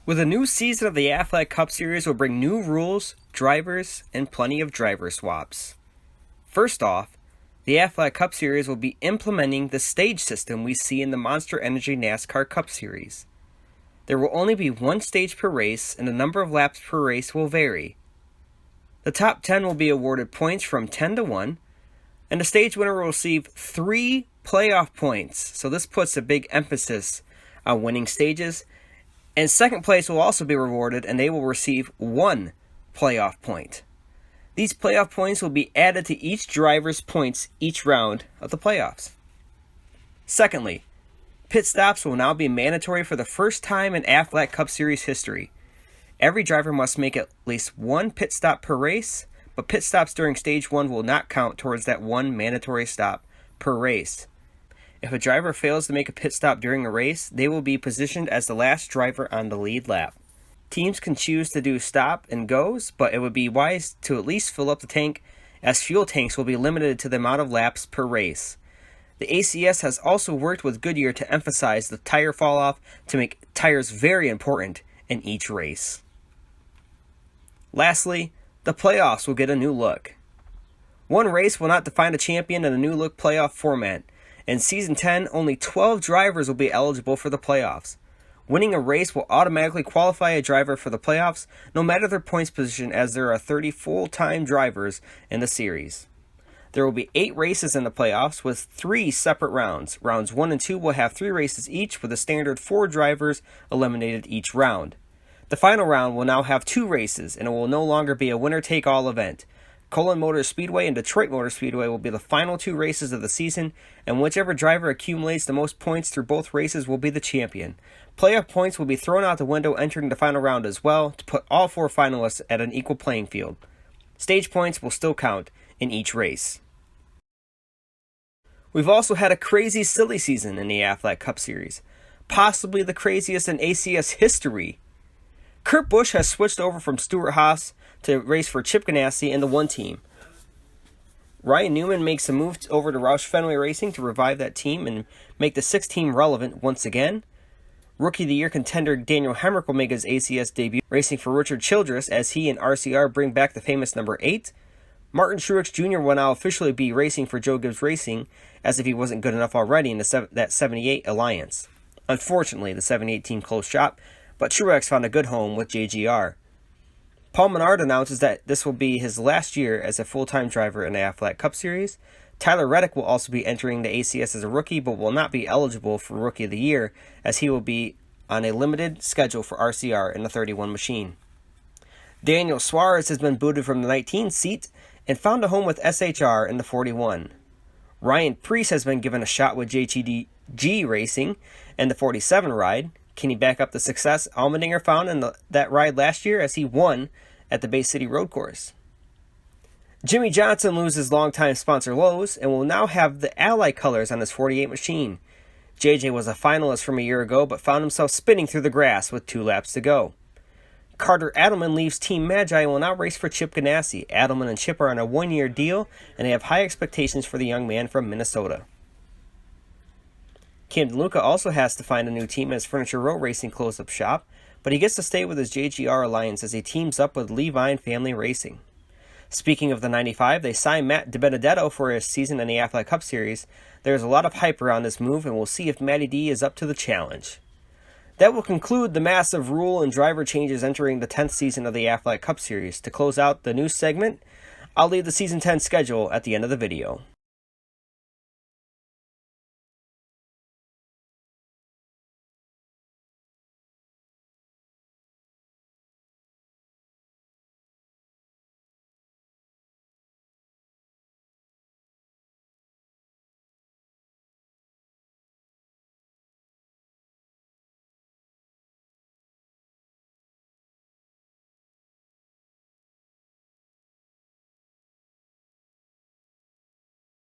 With a new season of the Aflac Cup Series will bring new rules, drivers, and plenty of driver swaps. First off, the Aflac Cup Series will be implementing the stage system we see in the Monster Energy NASCAR Cup Series. There will only be one stage per race, and the number of laps per race will vary. The top 10 will be awarded points from 10 to 1, and the stage winner will receive 3 playoff points, so this puts a big emphasis on winning stages. And second place will also be rewarded, and they will receive 1 playoff point. These playoff points will be added to each driver's points each round of the playoffs. Secondly, pit stops will now be mandatory for the first time in Aflac Cup Series history. Every driver must make at least 1 pit stop per race, but pit stops during Stage 1 will not count towards that 1 mandatory stop per race. If a driver fails to make a pit stop during a race, they will be positioned as the last driver on the lead lap. Teams can choose to do stop and goes, but it would be wise to at least fill up the tank, as fuel tanks will be limited to the amount of laps per race. The ACS has also worked with Goodyear to emphasize the tire fall off to make tires very important in each race. Lastly, the playoffs will get a new look. One race will not define a champion in the new look playoff format. In Season 10, only 12 drivers will be eligible for the playoffs. Winning a race will automatically qualify a driver for the playoffs, no matter their points position, as there are 30 full-time drivers in the series. There will be 8 races in the playoffs with 3 separate rounds. Rounds 1 and 2 will have 3 races each, with a standard 4 drivers eliminated each round. The final round will now have 2 races, and it will no longer be a winner-take-all event. Colon Motor Speedway and Detroit Motor Speedway will be the final 2 races of the season, and whichever driver accumulates the most points through both races will be the champion. Playoff points will be thrown out the window entering the final round as well, to put all 4 finalists at an equal playing field. Stage points will still count in each race. We've also had a crazy silly season in the Aflac Cup Series, possibly the craziest in ACS history. Kurt Busch has switched over from Stewart-Haas to race for Chip Ganassi and the One Team. Ryan Newman makes a move over to Roush Fenway Racing to revive that team and make the 6th team relevant once again. Rookie of the Year contender Daniel Hemrick will make his ACS debut racing for Richard Childress as he and RCR bring back the famous number 8. Martin Truex Jr. will now officially be racing for Joe Gibbs Racing, as if he wasn't good enough already in that 78 alliance. Unfortunately, the 78 team closed shop, but Truex found a good home with JGR. Paul Menard announces that this will be his last year as a full-time driver in the Aflac Cup Series. Tyler Reddick will also be entering the ACS as a rookie, but will not be eligible for Rookie of the Year, as he will be on a limited schedule for RCR in the 31 machine. Daniel Suarez has been booted from the 19 seat and found a home with SHR in the 41. Ryan Preece has been given a shot with JTG Racing in the 47 ride. Can he back up the success Allmendinger found in that ride last year, as he won at the Bay City Road Course? Jimmy Johnson loses longtime sponsor Lowe's and will now have the Ally colors on his 48 machine. JJ was a finalist from a year ago, but found himself spinning through the grass with 2 laps to go. Carter Adelman leaves Team Magi and will now race for Chip Ganassi. Adelman and Chip are on a 1-year deal, and they have high expectations for the young man from Minnesota. Cam DeLuca also has to find a new team as Furniture Row Racing closed up shop, but he gets to stay with his JGR alliance as he teams up with Levine Family Racing. Speaking of the 95, they signed Matt DiBenedetto for his season in the Aflac Cup Series. There's a lot of hype around this move, and we'll see if Matty D is up to the challenge. That will conclude the massive rule and driver changes entering the 10th season of the Aflac Cup Series. To close out the news segment, I'll leave the Season 10 schedule at the end of the video.